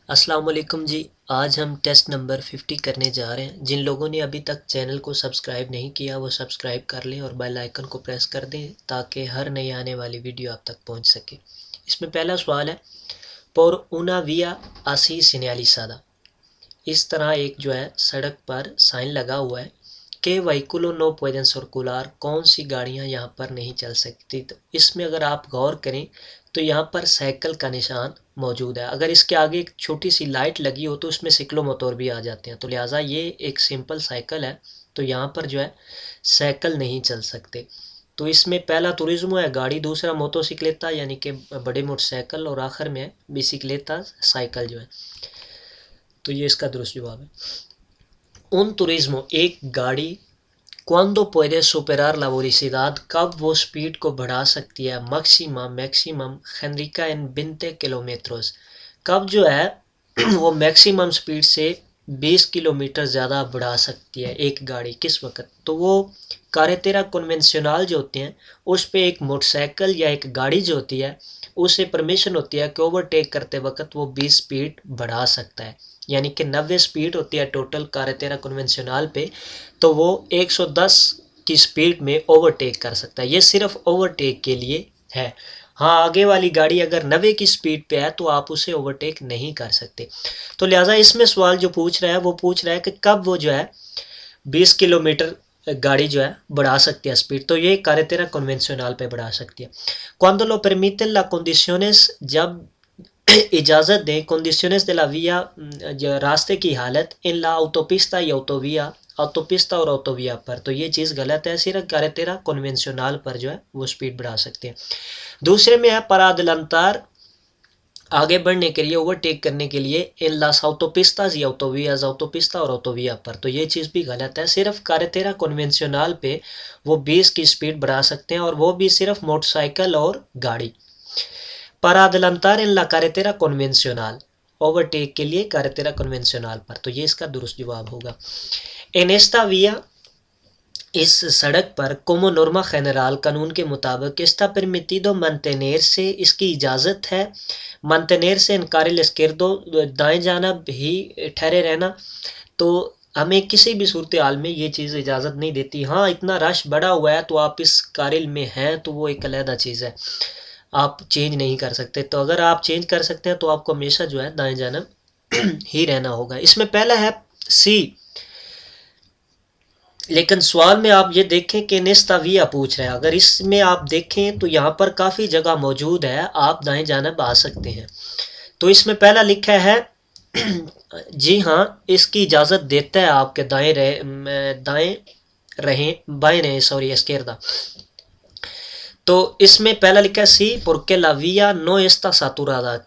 अस्सलाम वालेकुम जी। आज हम टेस्ट नंबर 50 करने जा रहे हैं। जिन लोगों ने अभी तक चैनल को सब्सक्राइब नहीं किया वो सब्सक्राइब कर लें और बेल आइकन को प्रेस कर दें ताकि हर नई आने वाली वीडियो आप तक पहुंच सके। इसमें पहला सवाल है, por una vía así señalizada। इस तरह एक जो है सड़क पर साइन लगा हुआ है कि व्हीकलों नो पुeden सर्कुलर, कौन सी गाड़ियां यहाँ पर नहीं चल सकती। तो इसमें अगर आप गौर करें तो यहाँ पर साइकिल का निशान मौजूद है। अगर इसके आगे एक छोटी सी लाइट लगी हो तो उसमें सिक्लोमोटोर भी आ जाते हैं, तो लिहाजा ये एक सिंपल साइकिल है, तो यहाँ पर जो है साइकिल नहीं चल सकते। तो इसमें पहला तुरिज्मो है गाड़ी, दूसरा मोटोसिक्लेता यानी कि बड़े मोटरसाइकिल, और आखिर में बिसिक्लेता साइकिल जो है। तो ये इसका दुरुस्त जवाब है। उन तुरिज्मो एक गाड़ी, cuando puede superar la velocidad, कब वो स्पीड को बढ़ा सकती है, मैक्सिमम हेनरिका इन 20 किलोमीटर्स, कब जो है वो मैक्सिमम स्पीड से 20 किलोमीटर ज़्यादा बढ़ा सकती है एक गाड़ी, किस वक्त। तो वो कारेतेरा कन्वेंशनल जो होते हैं उस पे एक मोटरसाइकिल या एक गाड़ी जो होती है उसे परमिशन होती है कि ओवरटेक करते वक्त वो 20 स्पीड बढ़ा सकता है, यानी कि 90 स्पीड होती है टोटल कारेतेरा कन्वेंशनल पे, तो वो 110 की स्पीड में ओवरटेक कर सकता है। ये सिर्फ ओवरटेक के लिए है। हाँ, आगे वाली गाड़ी अगर 90 की स्पीड पे है तो आप उसे ओवरटेक नहीं कर सकते। तो लिहाजा इसमें सवाल जो पूछ रहा है वो पूछ रहा है कि कब वो जो है 20 किलोमीटर गाड़ी जो है बढ़ा सकती है स्पीड, तो ये कारेतेरा कन्वेंशनल पे बढ़ा सकती है। cuando lo permiten las condiciones, जब इजाज़त दें, condiciones de la vía, जो रास्ते की हालत, इन ला autopista y autovía, ऑटोपिस्ता और ऑटोविया पर, तो ये चीज़ गलत है। सिर्फ कारेतेरा कन्वेंशनल पर जो है वो स्पीड बढ़ा सकते हैं। दूसरे में है para adelantar, आगे बढ़ने के लिए, ओवरटेक करने के लिए, इन लास ऑटोपिस्ताज या ऑटोवियाज, ऑटोपिस्ता और ऑटोविया पर, तो ये चीज़ भी गलत है। सिर्फ कारेतेरा कन्वेंशनल पे वो 20 की स्पीड बढ़ा सकते हैं, और वो भी सिर्फ मोटरसाइकिल और गाड़ी। para adelantar en la carretera convencional, overtake के लिए कारेतेरा कन्वेंशनल पर, तो ये इसका दुरुस्त जवाब होगा। en esta vía, इस सड़क पर, como norma general, कानून के मुताबिक, está permitido mantenerse, इसकी इजाज़त है, mantenerse en carril izquierdo, दाएं जानब ही ठहरे रहना। तो हमें किसी भी सूरत हाल में ये चीज़ इजाज़त नहीं देती। हाँ, इतना रश बढ़ा हुआ है तो आप इस कारिल में हैं तो वो एक अलहदा चीज़ है, आप चेंज नहीं कर सकते। तो अगर आप चेंज कर सकते हैं तो आपको हमेशा जो है दाएं जानब ही रहना होगा। इसमें पहला है सी, लेकिन सवाल में आप ये देखें कि नेस्ताविया पूछ रहा है। अगर इसमें आप देखें तो यहाँ पर काफ़ी जगह मौजूद है, आप दाएं जानब आ सकते हैं। तो इसमें पहला लिखा है जी हाँ, इसकी इजाज़त देता है आपके दाएं रहें, बाएं रहें, सॉरी एस्केरदा। तो इसमें पहला लिखा है सी, porque la vía no está saturada,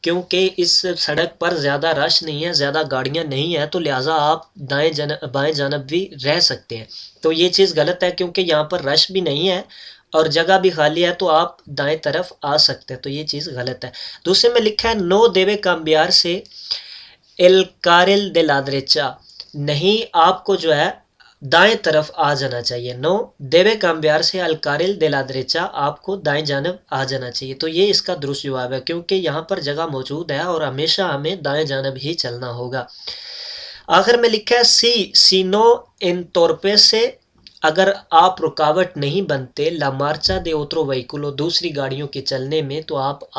क्योंकि इस सड़क पर ज़्यादा रश नहीं है, ज़्यादा गाड़ियाँ नहीं है, तो लिहाजा आप बाएं जानब भी रह सकते हैं। तो ये चीज़ गलत है, क्योंकि यहाँ पर रश भी नहीं है और जगह भी खाली है, तो आप दाएं तरफ आ सकते हैं, तो ये चीज़ गलत है। दूसरे में लिखा है नो देवे cambiar से एल कारिल de la derecha, नहीं, आपको जो है दाएं तरफ आ जाना चाहिए। नो देवे cambiar से अल कारिल de la derecha, आपको दाएं जानब आ जाना चाहिए। तो ये इसका दुरुस्त जवाब है, क्योंकि यहाँ पर जगह मौजूद है और हमेशा हमें दाएं जानब ही चलना होगा। आखिर में लिखा है सी, सीनो इन तौरपे से, अगर आप रुकावट नहीं बनते, ला मार्चा दे ओत्रो व्हीकुलो, दूसरी गाड़ियों के चलने में, तो आप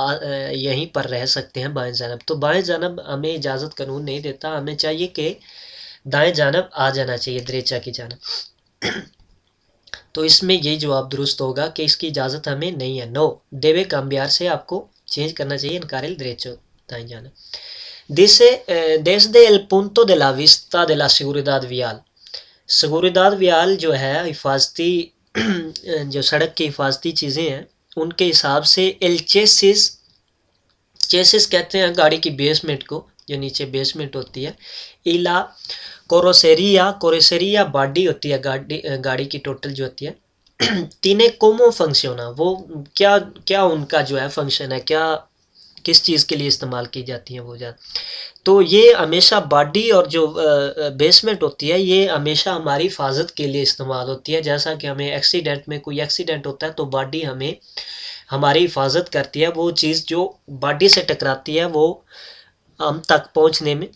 यहीं पर रह सकते हैं बाएं जानब। तो बाएं जानब हमें इजाज़त कानून नहीं देता, हमें चाहिए कि दाएं जानब आ जाना चाहिए, दरेचा की जानब। तो इसमें ये जवाब दुरुस्त होगा कि इसकी इजाज़त हमें नहीं है। नो देवे cambiar से आपको चेंज करना चाहिए, इनकारल derecho, दाएं जानब। Dice, desde el punto de la vista de la seguridad vial, seguridad vial जो है हिफाजती जो सड़क की हिफाजती चीज़ें हैं उनके हिसाब से, एल चेसिस, चेसिस कहते हैं गाड़ी की बेसमेंट को, जो नीचे बेसमेंट होती है। इला कोरोसेरिया, कोरोसेरिया बॉडी होती है गाड़ी की टोटल जो होती है। तीने कोमो फंक्शना, वो क्या क्या उनका जो है फंक्शन है, क्या किस चीज़ के लिए इस्तेमाल की जाती हैं वो ज़्यादा। तो ये हमेशा बॉडी और जो बेसमेंट होती है ये हमेशा हमारी हिफाजत के लिए इस्तेमाल होती है। जैसा कि हमें एक्सीडेंट में कोई एक्सीडेंट होता है तो बॉडी हमें हमारी हिफाजत करती है, वो चीज़ जो बॉडी से टकराती है वो हम तक पहुंचने में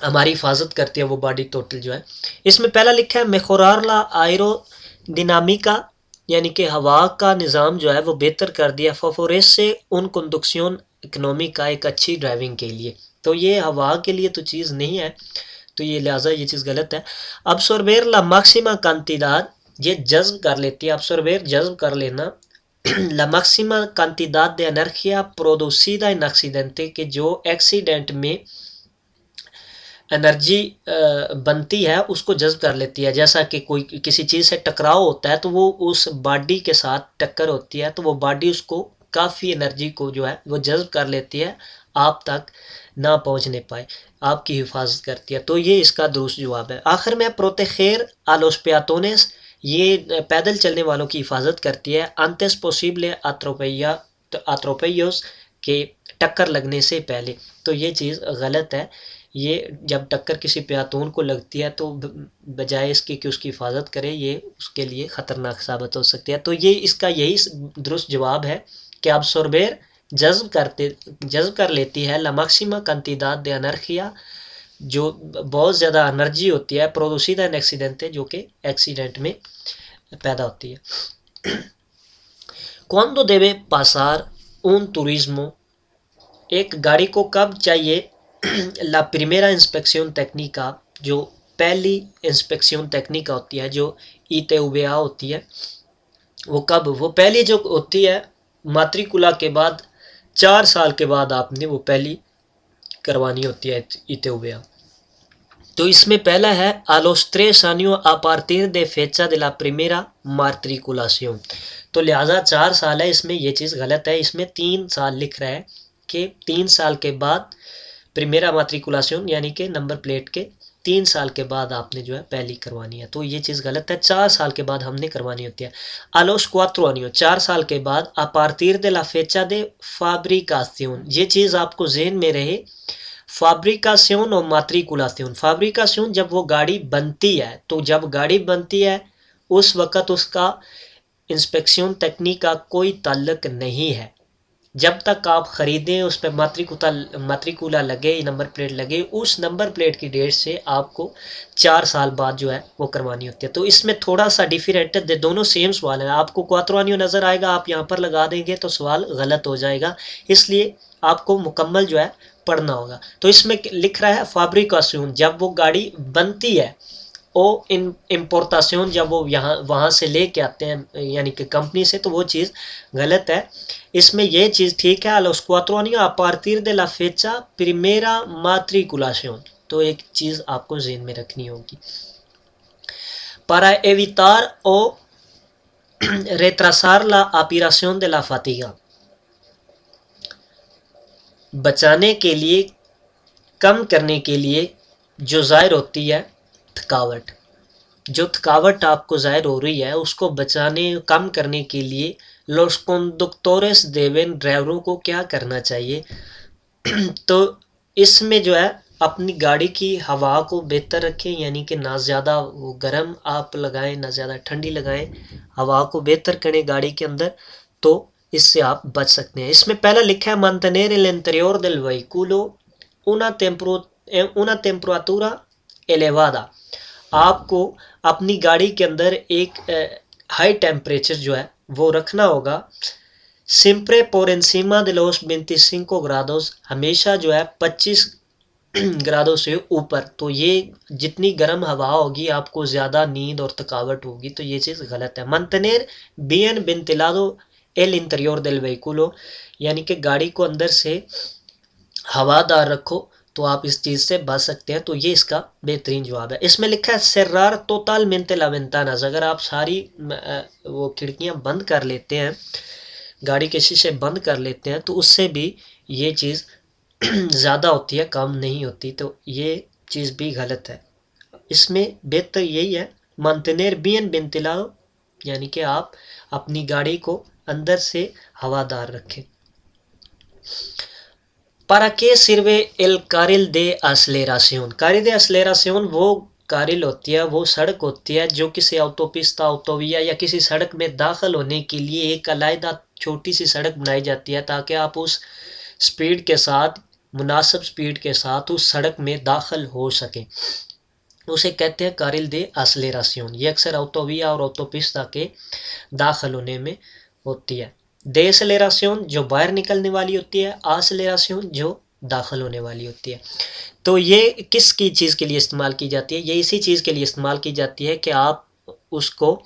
हमारी हिफाजत करती है वो बॉडी टोटल जो है। इसमें पहला लिखा है मेखोरार ला आयरोडिनामिका, यानी कि हवा का निज़ाम जो है वो बेहतर कर दिया फॉफोरेस से उन कंडक्शन इकनॉमी का एक अच्छी ड्राइविंग के लिए। तो ये हवा के लिए तो चीज़ नहीं है, तो ये लिहाजा ये चीज़ गलत है। अब्सोर्बेर ला मैक्सिमा कांतिदाद, ये जज्ब कर लेती है, अब्सोर्बेर जज्ब कर लेना। La máxima cantidad de energía producida en accidente, कि जो एक्सीडेंट में एनर्जी बनती है उसको जज्ब कर लेती है। जैसा कि कोई किसी चीज़ से टकराव होता है तो वो उस बॉडी के साथ टक्कर होती है तो वो बॉडी उसको काफ़ी एनर्जी को जो है वो जज्ब कर लेती है, आप तक ना पहुंचने पाए, आपकी हिफाजत करती है। तो ये इसका दुरुस्त जवाब है। आखिर में प्रोतेखैर आलोस्पियातोनेस, ये पैदल चलने वालों की हिफाजत करती है। अंतेस पोसिबल आत्रोपेयोस के टक्कर लगने से पहले, तो ये चीज़ गलत है। ये जब टक्कर किसी प्यातून को लगती है तो बजाय इसकी कि उसकी हिफाजत करे, ये उसके लिए ख़तरनाक साबित हो सकती है। तो ये इसका यही दुरुस्त जवाब है कि अब्सोर्बेर जज्ब कर लेती है ला मैक्सिमा कांतिदाद दे एनर्जिया, जो बहुत ज़्यादा एनर्जी होती है प्रोड्यूसिदा इन एक्सीडेंट, जो कि एक्सीडेंट में पैदा होती है। क्वांडो देवे पासार उन तुरिज्मो, एक गाड़ी को कब चाहिए ला प्रिमेरा इंस्पेक्शन टेक्निका, जो पहली इंस्पेक्शन टेक्निका होती है, जो ईतेउबेआ होती है, वो कब, वो पहली जो होती है मात्रिकुला के बाद 4 साल के बाद आपने वो पहली करवानी होती है ईतेउबेआ। तो इसमें पहला है आलोस 3 años a partir de fecha de la primera matriculación, तो लिहाजा 4 साल है, इसमें ये चीज़ गलत है। इसमें 3 साल लिख रहा है कि 3 साल के बाद प्रीमेरा मैट्रिकुलाशन, यानी कि नंबर प्लेट के 3 साल के बाद आपने जो है पहली करवानी है, तो ये चीज़ गलत है। 4 साल के बाद हमने करवानी होती है। आलोस 4 años, 4 साल के बाद। आ पार्tir de la fecha de fabricación, ये चीज़ आपको जहन में रहे। फैब्रिकाशन और मैट्रिकुलाशन, फैब्रिकाशन जब वो गाड़ी बनती है, तो जब गाड़ी बनती है उस वक़्त उसका इंस्पेक्शन टेक्निक का कोई ताल्लुक नहीं है। जब तक आप ख़रीदें उस पर मात्रिकुला लगे, नंबर प्लेट लगे, उस नंबर प्लेट की डेट से आपको 4 साल बाद जो है वो करवानी होती है। तो इसमें थोड़ा सा डिफरेंट है, दोनों सेम सवाल है। आपको 4 años नज़र आएगा, आप यहाँ पर लगा देंगे तो सवाल गलत हो जाएगा, इसलिए आपको मुकम्मल जो है पढ़ना होगा। तो इसमें लिख रहा है फैब्रिकाशन, जब वो गाड़ी बनती है, ओ इम्पोर्टाशन जब वो यहाँ वहाँ से लेके आते हैं यानी कि कंपनी से, तो वो चीज़ गलत है। इसमें ये चीज़ ठीक है। los 4 años a partir de la fecha primera matriculación, तो एक चीज़ आपको ज़हन में रखनी होगी। para evitar o retrasar la apiración de la fatiga, बचाने के लिए, कम करने के लिए जो ज़ाहिर होती है थकावट, जो थकावट आपको ज़ाहिर हो रही है उसको बचाने, कम करने के लिए los conductores deben, ड्राइवरों को क्या करना चाहिए तो इसमें जो है अपनी गाड़ी की हवा को बेहतर रखें, यानी कि ना ज़्यादा वो गर्म आप लगाएं ना ज़्यादा ठंडी लगाएं, हवा को बेहतर करें गाड़ी के अंदर, तो इससे आप बच सकते हैं। इसमें पहला लिखा है mantener el interior del vehículo una temperatura elevada, आपको अपनी गाड़ी के अंदर एक हाई टेम्परेचर जो है वो रखना होगा। सिंपरे por encima de los 25 grados, हमेशा जो है 25 ग्रादों से ऊपर, तो ये जितनी गर्म हवा होगी आपको ज़्यादा नींद और थकावट होगी, तो ये चीज़ गलत है। mantener bien ventilado el interior del vehículo, यानी कि गाड़ी को अंदर से हवादार रखो, तो आप इस चीज़ से बच सकते हैं। तो ये इसका बेहतरीन जवाब है। इसमें लिखा है cerrar totalmente las ventanas, अगर आप सारी वो खिड़कियां बंद कर लेते हैं, गाड़ी के शीशे बंद कर लेते हैं, तो उससे भी ये चीज़ ज़्यादा होती है, कम नहीं होती, तो ये चीज़ भी गलत है। इसमें बेहतर यही है mantener bien ventilado, यानी कि आप अपनी गाड़ी को अंदर से हवादार रखें। ¿Para qué sirve el carril de aceleración? carril de aceleración वो carril होती है, वो सड़क होती है जो किसी ऑटोपिस्ता, ऑटोविया या किसी सड़क में दाखिल होने के लिए एक अलग छोटी सी सड़क बनाई जाती है, ताकि आप उस स्पीड के साथ मुनासिब स्पीड के साथ उस सड़क में दाखिल हो सके, उसे कहते हैं कारिल दे असलेरासियोन। ये अक्सर ऑटोविया और ऑटोपिस्टा के दाखिल होने में होती है। डेसलेरासियोन जो बाहर निकलने वाली होती है, आसलेरासियोन जो दाखिल होने वाली होती है। तो ये किस की चीज़ के लिए इस्तेमाल की जाती है? ये इसी चीज़ के लिए इस्तेमाल की जाती है कि आप उसको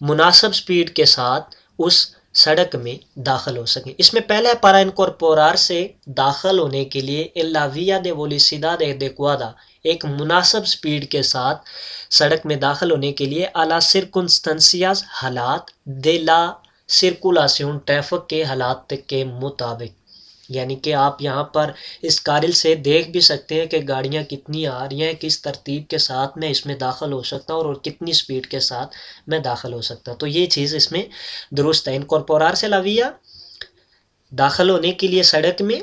मुनासिब स्पीड के साथ उस सड़क में दाखिल हो सकें। इसमें पहला है पारा इनकॉर्पोरार से दाखिल होने के लिए एन ला विया दे वेलोसिडाद एडेक्वादा, एक मुनासिब स्पीड के साथ सड़क में दाखिल होने के लिए अला सिरकुंस्टेंसियाज, हालात, दे ला सिरकुलासियोन, ट्रैफिक के हालात के मुताबिक। यानी कि आप यहाँ पर इस कारिल से देख भी सकते हैं कि गाड़ियाँ कितनी आ रही हैं, किस तरतीब के साथ मैं इसमें दाखिल हो सकता हूँ और कितनी स्पीड के साथ मैं दाखिल हो सकता हूँ। तो ये चीज़ इसमें दुरुस्त है। इनकॉर्पोरार से लाविया, दाखिल होने के लिए सड़क में,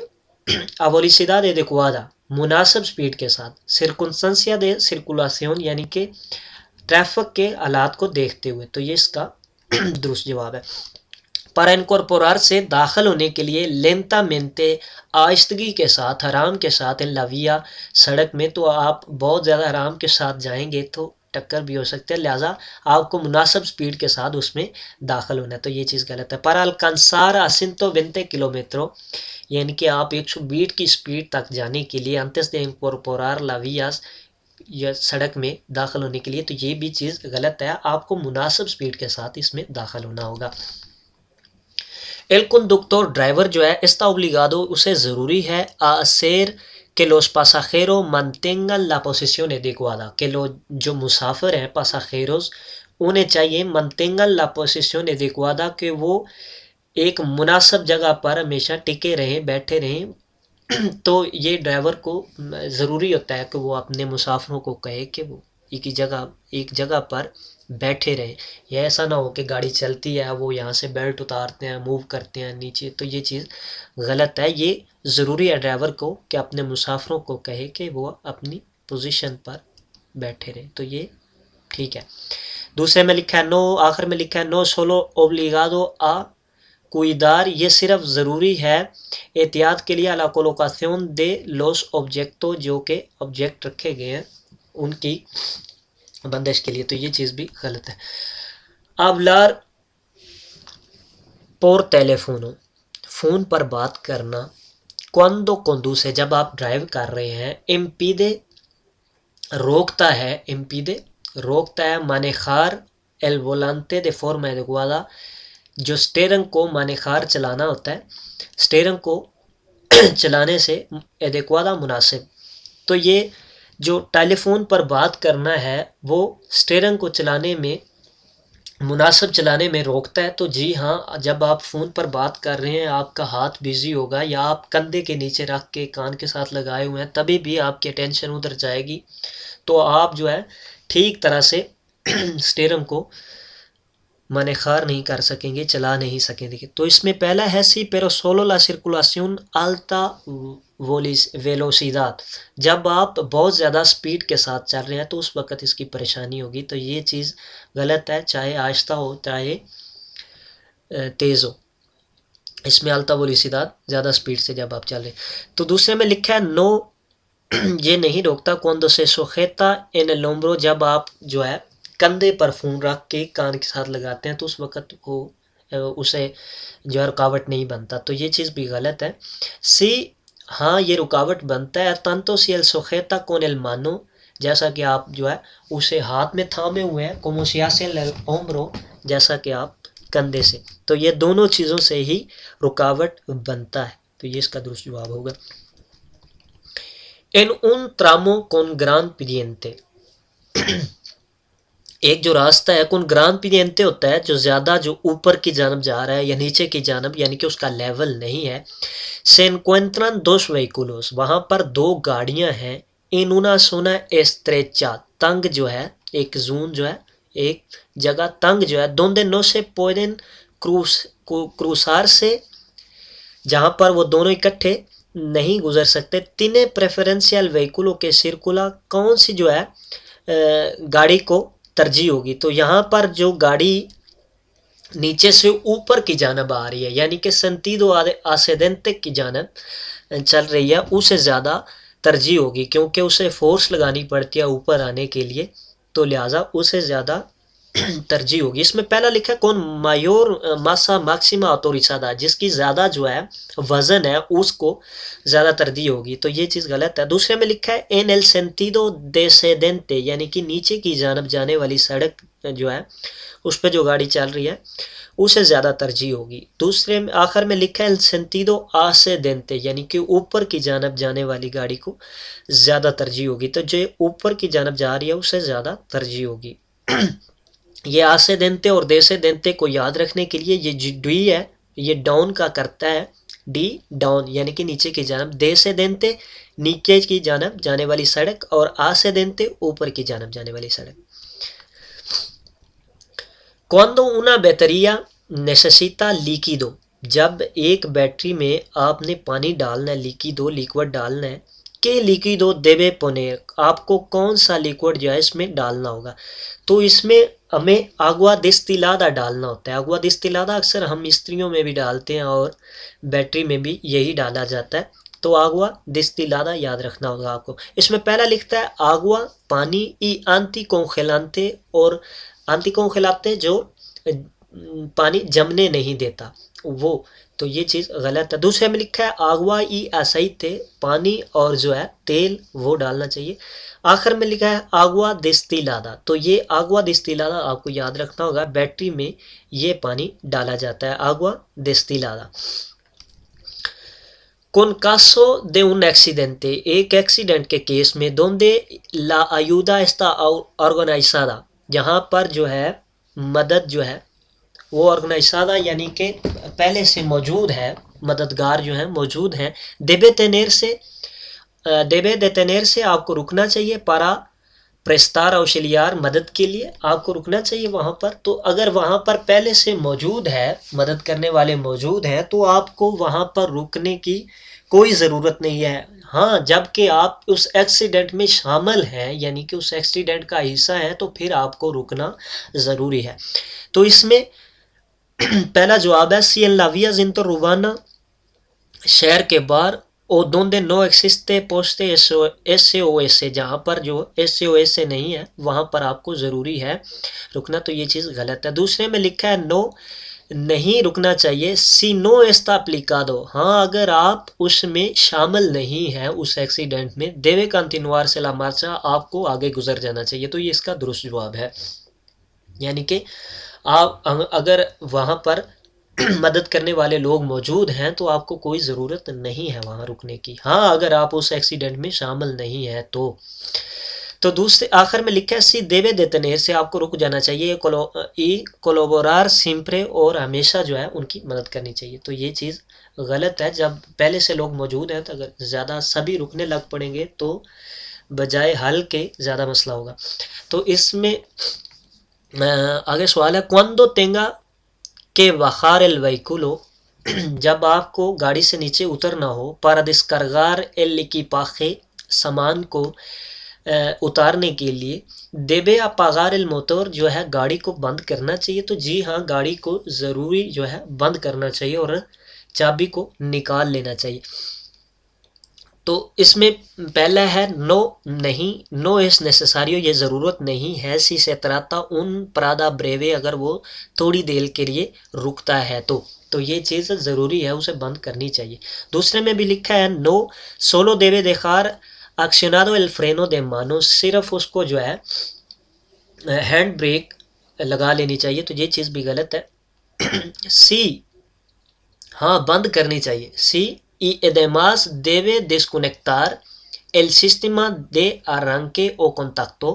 अवोलिसिदाद एडेक्वादा, मुनासिब स्पीड के साथ, सिरकुंस्टेंसिया दे सिरकुलासियोन यानी कि ट्रैफिक के हालात को देखते हुए। तो ये इसका दुरुस्त जवाब है। para incorporar से दाखिल होने के लिए लेंटामेंटे, आहिस्तगी के साथ, आराम के साथ, इन लाविया, सड़क में। तो आप बहुत ज़्यादा आराम के साथ जाएंगे तो टक्कर भी हो सकते हैं, लिहाजा आपको मुनासिब स्पीड के साथ उसमें दाखिल होना है। तो ये चीज़ गलत है। para alcanzar a 120 किलोमीटर, यानी कि आप 120 की स्पीड तक जाने के लिए antes de incorporar la vías, या सड़क में दाखिल होने के लिए, तो ये भी चीज़ गलत है। आपको मुनासिब स्पीड के साथ इसमें दाखिल होना होगा। एल कंडक्टर, ड्राइवर जो है, está obligado, उसे ज़रूरी है, a hacer que los pasajeros mantengan la posición adecuada, que जो मुसाफिर हैं pasajeros, उन्हें चाहिए mantengan la posición adecuada, कि वो एक मुनासिब जगह पर हमेशा टिके रहें, बैठे रहें। तो ये ड्राइवर को ज़रूरी होता है कि वो अपने मुसाफिरों को कहे कि वो एक जगह पर बैठे रहें। या ऐसा ना हो कि गाड़ी चलती है, वो यहाँ से बेल्ट उतारते हैं, मूव करते हैं नीचे, तो ये चीज़ गलत है। ये ज़रूरी है ड्राइवर को कि अपने मुसाफिरों को कहे कि वो अपनी पोजीशन पर बैठे रहें। तो ये ठीक है। दूसरे में लिखा है नो, आखिर में लिखा है नो सोलो ओब्लिगादो आ कुइदार, ये सिर्फ ज़रूरी है एहतियात के लिए, अला कोलोकासियोन दे लोस ऑब्जेक्टो, जो के ऑब्जेक्ट रखे गए हैं उनकी बंदिश के लिए। तो ये चीज़ भी गलत है। hablar por teléfono, फ़ोन पर बात करना, cuando conduce, जब आप ड्राइव कर रहे हैं, impide, रोकता है, impide, रोकता है, manejar el volante de forma adecuada, जो स्टेयरिंग को मानेखार चलाना होता है, स्टेयरिंग को चलाने से एडेक्वादा, मुनासिब। तो ये जो टेलीफोन पर बात करना है वो स्टेयरिंग को चलाने में, मुनासिब चलाने में रोकता है। तो जी हाँ, जब आप फ़ोन पर बात कर रहे हैं, आपका हाथ बिज़ी होगा या आप कंधे के नीचे रख के कान के साथ लगाए हुए हैं, तभी भी आपकी अटेंशन उधर जाएगी, तो आप जो है ठीक तरह से स्टेयरिंग को मानेखार नहीं कर सकेंगे, चला नहीं सकेंगे। तो इसमें पहला है सी pero solo la circulación alta velocidad, जब आप बहुत ज़्यादा स्पीड के साथ चल रहे हैं तो उस वक्त इसकी परेशानी होगी। तो ये चीज़ गलत है, चाहे आहिस्ता हो चाहे तेज़ हो, इसमें अल्ता वेलोसिडाद, ज़्यादा स्पीड से जब आप चल रहे। तो दूसरे में लिखा है नो, ये नहीं रोकता cuando se sujeta en el hombro, जब आप जो है कंधे पर फ़ोन रख के कान के साथ लगाते हैं तो उस वक़्त वो उसे जो है रुकावट नहीं बनता। तो ये चीज़ भी गलत है। सी, हाँ ये रुकावट बनता है, tanto si el sujeta con el mano, जैसा कि आप जो है उसे हाथ में थामे हुए हैं, como si hace el hombro, जैसा कि आप कंधे से। तो ये दोनों चीज़ों से ही रुकावट बनता है। तो ये इसका दुरुस्त जवाब होगा। en un tramo con gran pendiente, एक जो रास्ता है कौन ग्रान पिनियंते होता है, जो ज़्यादा जो ऊपर की जानब जा रहा है या नीचे की जानब, यानी कि उसका लेवल नहीं है। से encuentran dos vehículos, वहाँ पर दो गाड़ियाँ हैं, en una zona estrecha, तंग जो है, एक जोन जो है, एक जगह तंग जो है, donde no se pueden cruzar से, जहाँ पर वो दोनों इकट्ठे नहीं गुजर सकते। तिने प्रेफरेंशियल व्हीकुलों के सिरकुला, कौन सी जो है गाड़ी को तरजीह होगी। तो यहाँ पर जो गाड़ी नीचे से ऊपर की जानब आ रही है, यानी कि सेंटीडो आसेंडेंटे की जानब चल रही है उसे ज़्यादा तरजीह होगी, क्योंकि उसे फोर्स लगानी पड़ती है ऊपर आने के लिए, तो लिहाजा उसे ज़्यादा तरजीह होगी। इसमें पहला लिखा है कौन मायोर मासा मैक्सिमा ऑटोरिसादा, जिसकी ज़्यादा जो है वज़न है उसको ज़्यादा तरजीह होगी, तो ये चीज़ गलत है। दूसरे में लिखा है एन एल सेंटिडो देसेडेंटे, यानी कि नीचे की जानब जाने वाली सड़क जो है उस पर जो गाड़ी चल रही है उसे ज़्यादा तरजीह होगी। दूसरे में आखिर में लिखा है सेंटिडो आसेडेंटे, यानी कि ऊपर की जानब जाने वाली गाड़ी को ज़्यादा तरजीह होगी, तो जो ऊपर की जानब जा रही है उसे ज़्यादा तरजीह होगी। ये आसे देंते और देसे देंते को याद रखने के लिए ये जो डी है ये डाउन का करता है, डी डाउन यानी कि नीचे की जानब, देसे देंते नीचे की जानब जाने वाली सड़क और आसे देंते ऊपर की जानब जाने वाली सड़क। Cuando una batería necesita líquido, जब एक बैटरी में आपने पानी डालना है, líquido लिक्विड डालना है, के लिक्विडो देवे पोनेर, आपको कौन सा लिक्विड जो है इसमें डालना होगा, तो इसमें हमें आगवा डिस्टिलादा डालना होता है। आगवा डिस्टिलादा अक्सर हम मिस्त्रियों में भी डालते हैं और बैटरी में भी यही डाला जाता है, तो आगवा डिस्टिलादा याद रखना होगा आपको। इसमें पहला लिखता है आगवा पानी ई आंती कोंखिलांते, और आंती कोंखिलाते जो पानी जमने नहीं देता वो, तो ये चीज़ गलत है। दूसरे में लिखा है आगवा ई aceite, पानी और जो है तेल वो डालना चाहिए। आखिर में लिखा है आगवा डिस्टिलादा, तो ये आगवा डिस्टिलादा आपको याद रखना होगा, बैटरी में ये पानी डाला जाता है आगवा डिस्टिलादा। Con caso de un accidente, एक एक्सीडेंट के केस में donde la ayuda está organizada, जहाँ पर जो है मदद जो है वो ऑर्गेनाइजादा यानी कि पहले से मौजूद है, मददगार जो है मौजूद हैं। देबे देतेनेर से आपको रुकना चाहिए, पारा प्रेस्तार औशलियार मदद के लिए आपको रुकना चाहिए वहाँ पर। तो अगर वहाँ पर पहले से मौजूद है, मदद करने वाले मौजूद हैं, तो आपको वहाँ पर रुकने की कोई ज़रूरत नहीं है। हाँ, जबकि आप उस एक्सीडेंट में शामिल हैं यानी कि उस एक्सीडेंट का हिस्सा है, तो फिर आपको रुकना ज़रूरी है। तो इसमें पहला जवाब है सी एन लाविया जिंतो रुवाना, शहर के बाहर, ओ दोंदे नो एक्सिस्टे पोस्टे एस ओ एस से, जहाँ पर जो एस ओ एस से नहीं है वहाँ पर आपको ज़रूरी है रुकना, तो ये चीज़ गलत है। दूसरे में लिखा है नो नहीं रुकना चाहिए, सी नो एस्ता अप्लिकादो, हाँ अगर आप उसमें शामिल नहीं हैं उस एक्सीडेंट में, देवे कंटिन्यूआर से ला मार्चा, आपको आगे गुजर जाना चाहिए, तो ये इसका दुरुस्त जवाब है। यानी कि आप अगर वहाँ पर मदद करने वाले लोग मौजूद हैं तो आपको कोई ज़रूरत नहीं है वहाँ रुकने की, हाँ अगर आप उस एक्सीडेंट में शामिल नहीं हैं तो दूसरे आखिर में लिखा है सी देवे देतने से आपको रुक जाना चाहिए, कोलोबोरार सिम्प्रे, और हमेशा जो है उनकी मदद करनी चाहिए, तो ये चीज़ गलत है। जब पहले से लोग मौजूद हैं तो अगर ज़्यादा सभी रुकने लग पड़ेंगे तो बजाय हल के ज़्यादा मसला होगा। तो इसमें आगे सवाल है क्वांदो तेंगा के बाहर एल वहीकुलो, जब आपको गाड़ी से नीचे उतरना हो, para descargar el equipaje, सामान को उतारने के लिए, देबे अपागार एल मोटर, जो है गाड़ी को बंद करना चाहिए, तो जी हाँ गाड़ी को ज़रूरी जो है बंद करना चाहिए और चाबी को निकाल लेना चाहिए। तो इसमें पहला है नो नहीं, नो एस नेसेसारियो, ये ज़रूरत नहीं है, सी से त्राता उन प्रादा ब्रेवे, अगर वो थोड़ी देर के लिए रुकता है तो ये चीज़ ज़रूरी है, उसे बंद करनी चाहिए। दूसरे में भी लिखा है नो सोलो देवे देखार एक्शनादो एल फ्रेनो दे मानो, सिर्फ उसको जो है हैंड ब्रेक लगा लेनी चाहिए, तो ये चीज़ भी गलत है। सी हाँ बंद करनी चाहिए, सी y además debe desconectar el sistema de arranque o contacto,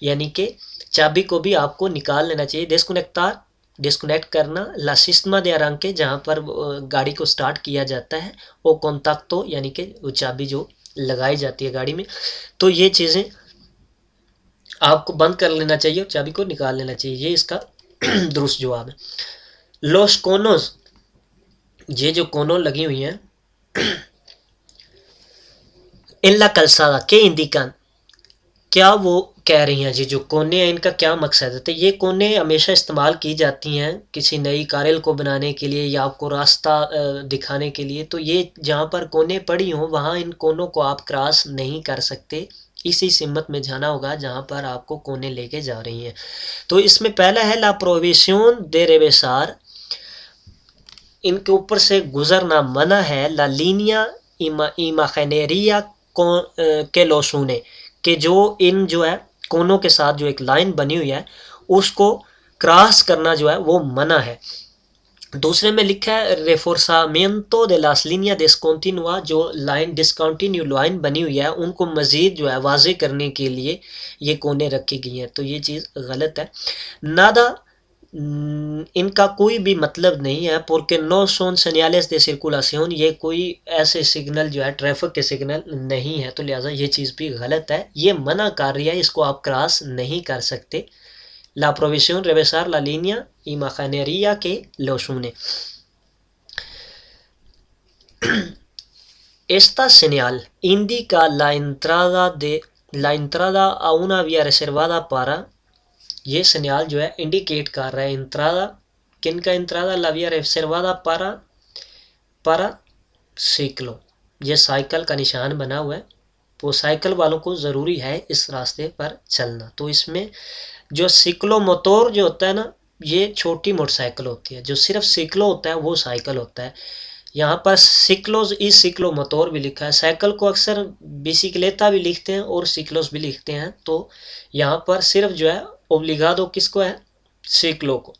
यानी कि चाबी को भी आपको निकाल लेना चाहिए। डिस्कनेक्टार डिस्कनेक्ट करना, ला सिस्टमा दे arranque जहाँ पर गाड़ी को स्टार्ट किया जाता है, ओ कॉन्टैक्टो यानी कि वो चाबी जो लगाई जाती है गाड़ी में, तो ये चीज़ें आपको बंद कर लेना चाहिए और चाबी को निकाल लेना चाहिए, ये इसका दुरुस्त जवाब है। लॉस कोनोस, ये जो कोनो लगी हुई हैं इन ला कलसादा के इंडिकान, क्या वो कह रही हैं जी, जो कोने हैं इनका क्या मकसद है? तो ये कोने हमेशा इस्तेमाल की जाती हैं किसी नई कारेल को बनाने के लिए या आपको रास्ता दिखाने के लिए। तो ये जहाँ पर कोने पड़ी हों वहाँ इन कोनों को आप क्रॉस नहीं कर सकते, इसी सिमत में जाना होगा जहाँ पर आपको कोने लेके जा रही हैं। तो इसमें पहला है ला प्रोविसियोन दे रेवेसार, इनके ऊपर से गुजरना मना है। ला लीनिया इमाजिनेरिया के लोसूने, कि जो इन जो है कोनों के साथ जो एक लाइन बनी हुई है उसको क्रॉस करना जो है वो मना है। दूसरे में लिखा है रेफोर्सामिento de las líneas discontinua, जो लाइन डिसकंटिन्यू लाइन बनी हुई है उनको मज़ीद जो है वाजे करने के लिए ये कोने रखी गई हैं। तो ये चीज़ गलत है। नादा इनका कोई भी मतलब नहीं है, porque no son señales de circulación, ये कोई ऐसे सिग्नल जो है ट्रैफिक के सिग्नल नहीं है। तो लिहाजा ये चीज़ भी गलत है, ये मना कर रही है, इसको आप क्रॉस नहीं कर सकते। La provisión rebasar la línea imaginería que los une. Esta señal indica la entrada a una vía reservada para, ये señal जो है इंडिकेट कर रहा है entrada, किन का entrada, la vía reservada para ciclo, ये साइकिल का निशान बना हुआ है, वो साइकिल वालों को ज़रूरी है इस रास्ते पर चलना। तो इसमें जो सिक्लो मोटोर जो होता है ना, ये छोटी मोटरसाइकिल होती है, जो सिर्फ सिक्लो होता है वो साइकिल होता है। यहाँ पर सिक्लोज ई सिक्लो मोटोर भी लिखा है। साइकिल को अक्सर बिसिक्लेटा भी लिखते हैं और सिक्लोज भी लिखते हैं। तो यहाँ पर सिर्फ जो है ओब्लिगादो किसको है, सिक्लो को।